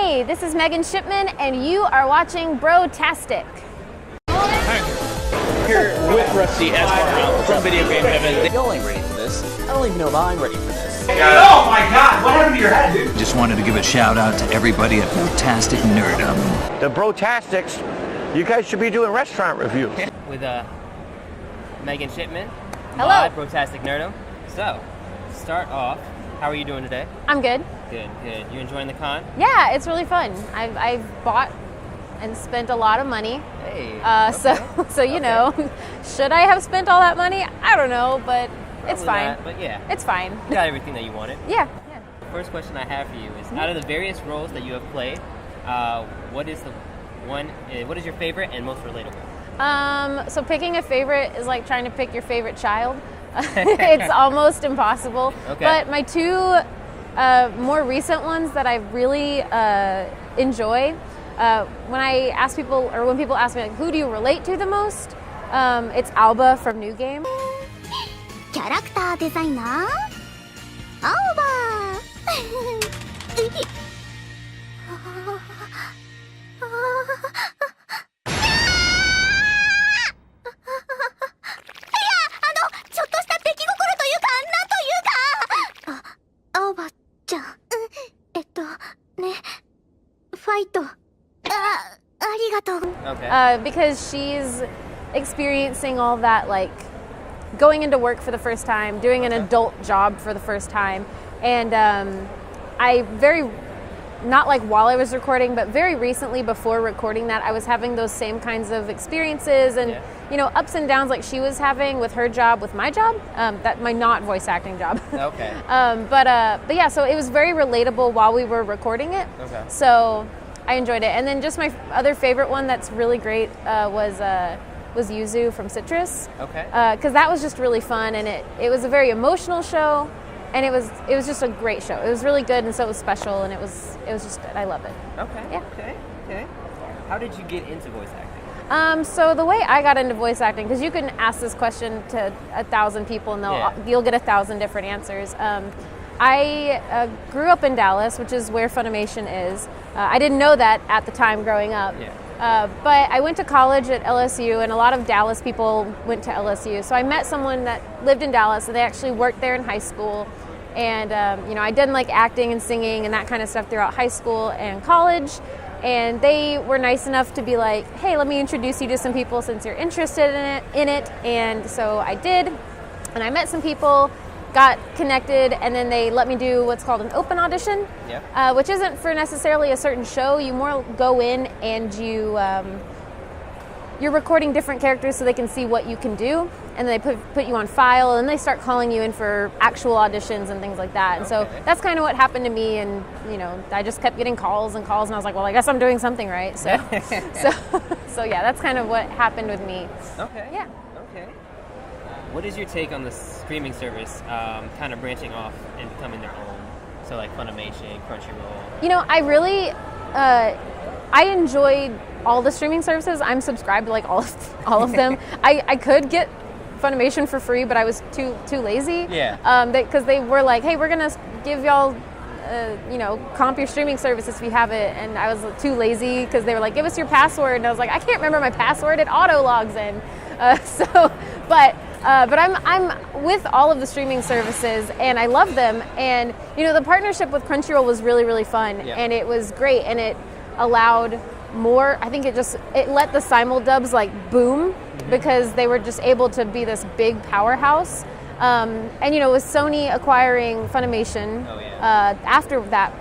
Hey, this is Megan Shipman, and you are watching Brotastic. Here with Rusty S. from Video Game Heaven. Y'all ain't ready for this. I don't even know if I'm ready for this. Oh my god, what happened to your head, dude? Just wanted to give a shout out to everybody at Brotasticnerdom. The Brotastics, you guys should be doing restaurant reviews. With Megan Shipman. Hello. At Brotasticnerdom. So, start off, how are you doing today? I'm good. Good. You enjoying the con? Yeah, it's really fun. I've bought and spent a lot of money. Hey. So you know, should I have spent all that money? I don't know, but it's fine. Not, but yeah. It's fine. You got everything that you wanted. Yeah. The first question I have for you is, out of the various roles that you have played, what is your favorite and most relatable? So picking a favorite is like trying to pick your favorite child. It's almost impossible. Okay. But my two more recent ones that I really enjoy, when people ask me like, who do you relate to the most, it's Alba from New Game. Character designer Alba. ちょっとした出来心というか、なんというか。アオバちゃん。ね、ファイト。ありがとう。Okay. Because she's experiencing all that, like going into work for the first time, doing an adult job for the first time, and not like while I was recording, but very recently before recording that, I was having those same kinds of experiences and ups and downs like she was having with her job, with my job, that my not voice acting job. Okay. But yeah, so it was very relatable while we were recording it. Okay. So I enjoyed it, and then just my other favorite one that's really great was Yuzu from Citrus. Okay. Because that was just really fun, and it was a very emotional show. And it was just a great show. It was really good, and so it was special, and it was just good. I love it. Okay. Yeah. Okay. How did you get into voice acting? So the way I got into voice acting, because you can ask this question to 1,000 people, and you'll get 1,000 different answers. I grew up in Dallas, which is where Funimation is. I didn't know that at the time growing up. Yeah. But I went to college at LSU, and a lot of Dallas people went to LSU. So I met someone that lived in Dallas, and they actually worked there in high school. And, I did like acting and singing and that kind of stuff throughout high school and college. And they were nice enough to be like, hey, let me introduce you to some people since you're interested in it. And so I did. And I met some people, got connected, and then they let me do what's called an open audition, which isn't for necessarily a certain show. You more go in and you're recording different characters so they can see what you can do, and they put you on file, and they start calling you in for actual auditions and things like that. And so that's kind of what happened to me, and I just kept getting calls, and I was like, well, I guess I'm doing something right. So so yeah, that's kind of what happened with me. Okay. Yeah. Okay. What is your take on the streaming service kind of branching off and becoming their own? So like Funimation, Crunchyroll. I really I enjoyed all the streaming services. I'm subscribed to like all of them. I could get Funimation for free, but I was too lazy. Yeah. Because they were like, hey, we're gonna give y'all comp your streaming services if you have it, and I was too lazy because they were like, give us your password, and I was like, I can't remember my password. It auto logs in. But I'm with all of the streaming services, and I love them. And the partnership with Crunchyroll was really, really fun, and it was great, and it allowed more. I think it let the simuldubs like boom, because they were just able to be this big powerhouse. And with Sony acquiring Funimation, after that,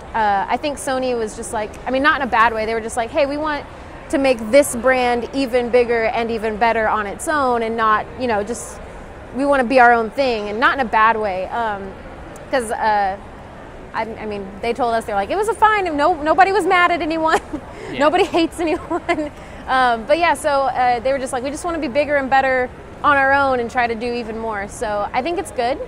I think Sony was just like, not in a bad way. They were just like, hey, we want to make this brand even bigger and even better on its own, and not, just we want to be our own thing, and not in a bad way. Because they told us, they're like, it was a fine. Nobody was mad at anyone. Nobody hates anyone. But yeah, so they were just like, we just want to be bigger and better on our own and try to do even more. So I think it's good.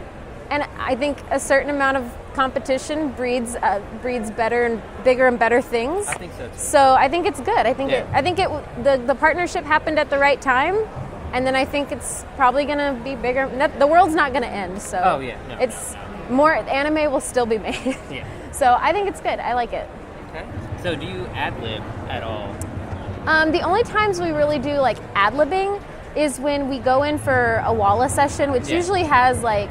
And I think a certain amount of competition breeds better and bigger and better things. I think so too. So I think it's good. I think the partnership happened at the right time, and then I think it's probably going to be bigger. The world's not going to end, so more anime will still be made. So I think it's good. I like it. Okay. So do you ad-lib at all? The only times we really do like ad-libbing is when we go in for a Walla session, which usually has like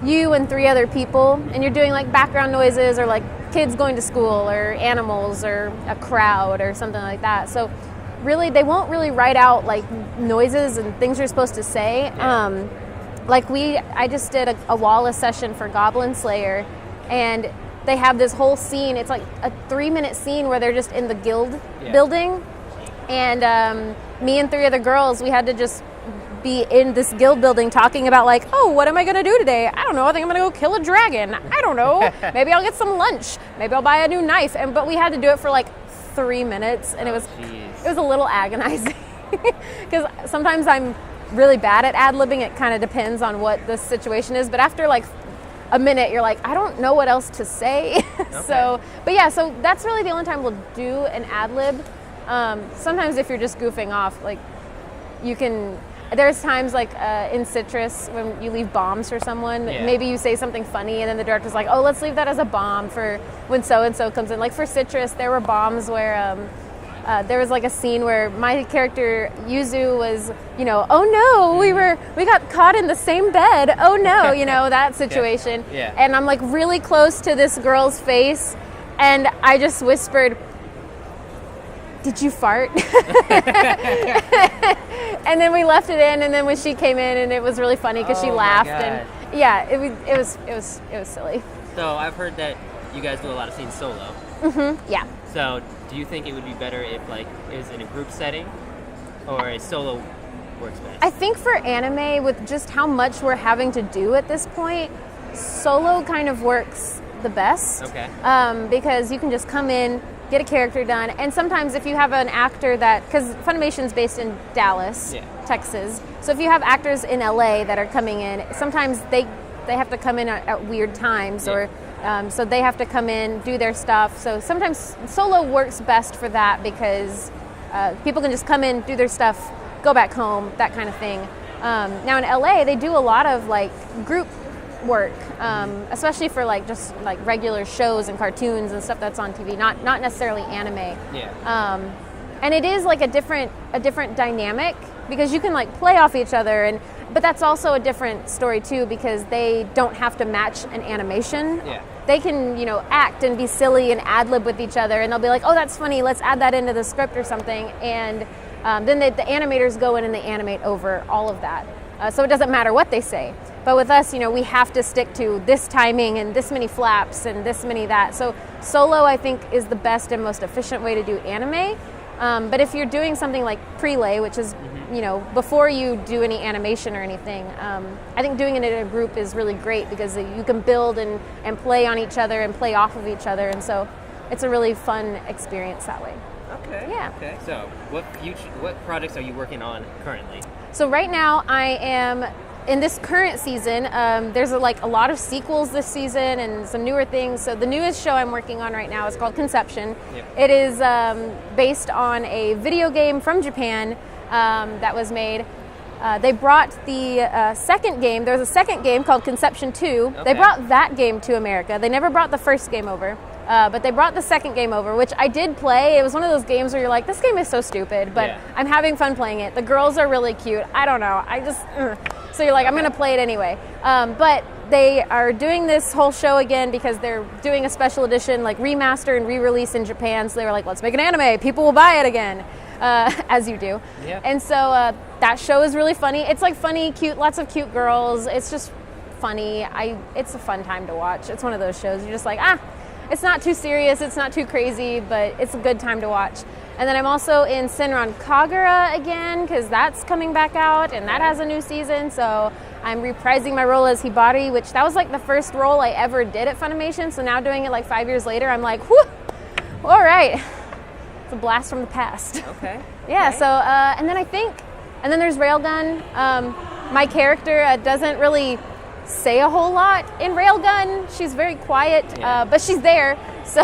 you and 3 other people, and you're doing like background noises or like kids going to school or animals or a crowd or something like that. So really, they won't really write out like noises and things you're supposed to say. I just did a Walla session for Goblin Slayer, and they have this whole scene. It's like a 3-minute scene where they're just in the guild building, and me and 3 other girls, we had to just be in this guild building talking about like, oh, what am I going to do today? I don't know. I think I'm going to go kill a dragon. I don't know. Maybe I'll get some lunch. Maybe I'll buy a new knife. But we had to do it for like 3 minutes, and it was a little agonizing because sometimes I'm really bad at ad-libbing. It kind of depends on what the situation is. But after like a minute, you're like, I don't know what else to say. So that's really the only time we'll do an ad-lib. Sometimes if you're just goofing off, like you can, there's times like in Citrus when you leave bombs for someone, maybe you say something funny and then the director's like, oh, let's leave that as a bomb for when so-and-so comes in. Like for Citrus, there were bombs where there was like a scene where my character Yuzu was, oh no, we got caught in the same bed. Oh no, that situation. And I'm like really close to this girl's face, and I just whispered, did you fart? And then we left it in, and then when she came in, and it was really funny because she laughed, and it was silly. So I've heard that you guys do a lot of scenes solo. Mm-hmm. Yeah. So do you think it would be better if like it was in a group setting, or a solo works best? I think for anime, with just how much we're having to do at this point, solo kind of works the best. Okay. Because you can just come in, get a character done, and sometimes if you have an actor that, because Funimation's based in Dallas, Texas, so if you have actors in LA that are coming in, sometimes they have to come in at weird times, or so they have to come in, do their stuff. So sometimes solo works best for that because people can just come in, do their stuff, go back home, that kind of thing. Now in LA, they do a lot of like group work, especially for like just like regular shows and cartoons and stuff that's on TV, not necessarily anime. And it is like a different dynamic because you can like play off each other, but that's also a different story too because they don't have to match an animation. They can, act and be silly and ad-lib with each other, and they'll be like, oh, that's funny, let's add that into the script or something, and then the animators go in and they animate over all of that. So it doesn't matter what they say. But with us, we have to stick to this timing and this many flaps and this many that. So solo, I think, is the best and most efficient way to do anime. But if you're doing something like prelay, which is, before you do any animation or anything, I think doing it in a group is really great because you can build and play on each other and play off of each other. And so it's a really fun experience that way. Okay. Yeah. Okay. So what projects are you working on currently? So right now I am in this current season. There's a lot of sequels this season and some newer things. So the newest show I'm working on right now is called Conception. It is based on a video game from Japan that was made. They brought the second game. There's a second game called Conception 2. They brought that game to America. They never brought the first game over. But they brought the second game over, which I did play. It was one of those games where you're like, this game is so stupid, but I'm having fun playing it. The girls are really cute. I don't know. So you're like, I'm going to play it anyway. But they are doing this whole show again because they're doing a special edition, like remaster and re-release in Japan. So they were like, let's make an anime. People will buy it again, as you do. And so that show is really funny. It's like funny, cute, lots of cute girls. It's just funny. It's a fun time to watch. It's one of those shows you're just like, it's not too serious, it's not too crazy, but it's a good time to watch. And then I'm also in Senran Kagura again, because that's coming back out, and that has a new season, so I'm reprising my role as Hibari, which that was like the first role I ever did at Funimation, so now doing it like 5 years later, I'm like, whew, all right. It's a blast from the past. Okay. Yeah, so, and then there's Railgun. My character doesn't really say a whole lot in Railgun. She's very quiet, but she's there, so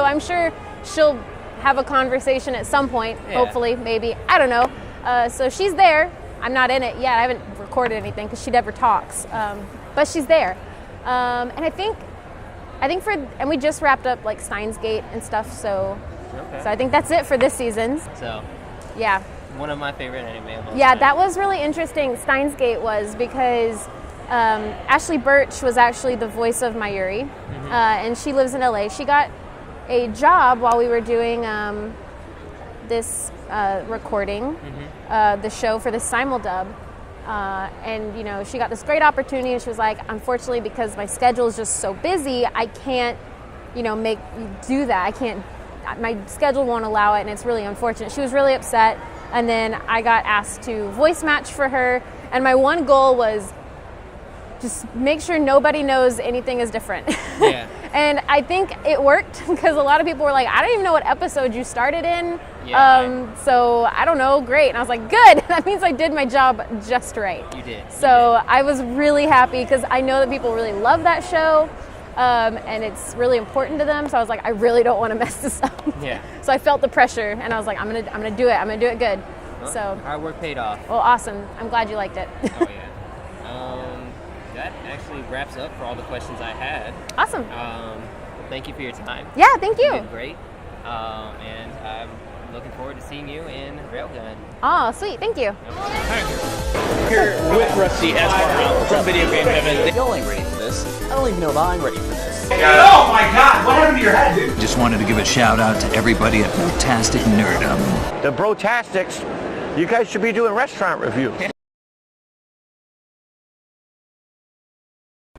I'm sure she'll have a conversation at some point, hopefully, maybe, I don't know. So she's there. I'm not in it yet. I haven't recorded anything because she never talks, but she's there. And I think I think and we just wrapped up like Steins Gate and stuff, so I think that's it for this season. So yeah, one of my favorite anime of all yeah, time. that was really interesting. Steins Gate was because Ashley Birch was actually the voice of Mayuri, and she lives in LA. She got a job while we were doing this recording, the show for the simuldub. And you know, she got this great opportunity, and she was like, unfortunately, because my schedule is just so busy, I can't, you know, do that. I can't, my schedule won't allow it, and it's really unfortunate. She was really upset, and then I got asked to voice match for her, and my one goal was just make sure nobody knows anything is different. Yeah. And I think it worked, because a lot of people were like, I don't even know what episode you started in. Yeah, so I don't know, great. And I was like, good, that means I did my job just right. You did. So I was really happy, because I know that people really love that show, and it's really important to them. So I was like, I really don't want to mess this up. Yeah. So I felt the pressure, and I was like, I'm gonna do it. I'm gonna do it good. Well, so hard work paid off. Well, awesome. I'm glad you liked it. Oh yeah. That actually wraps up for all the questions I had. Awesome. Thank you for your time. Yeah, thank you. You did great. And I'm looking forward to seeing you in Railgun. Oh, sweet. Thank you. Here with Rusty S. from Video Game Heaven. Y'all ain't ready for this. I don't even know if I'm ready for this. Oh my god, what happened to your head, dude? Just wanted to give a shout out to everybody at Brotasticnerdom. The Brotastics, you guys should be doing restaurant reviews.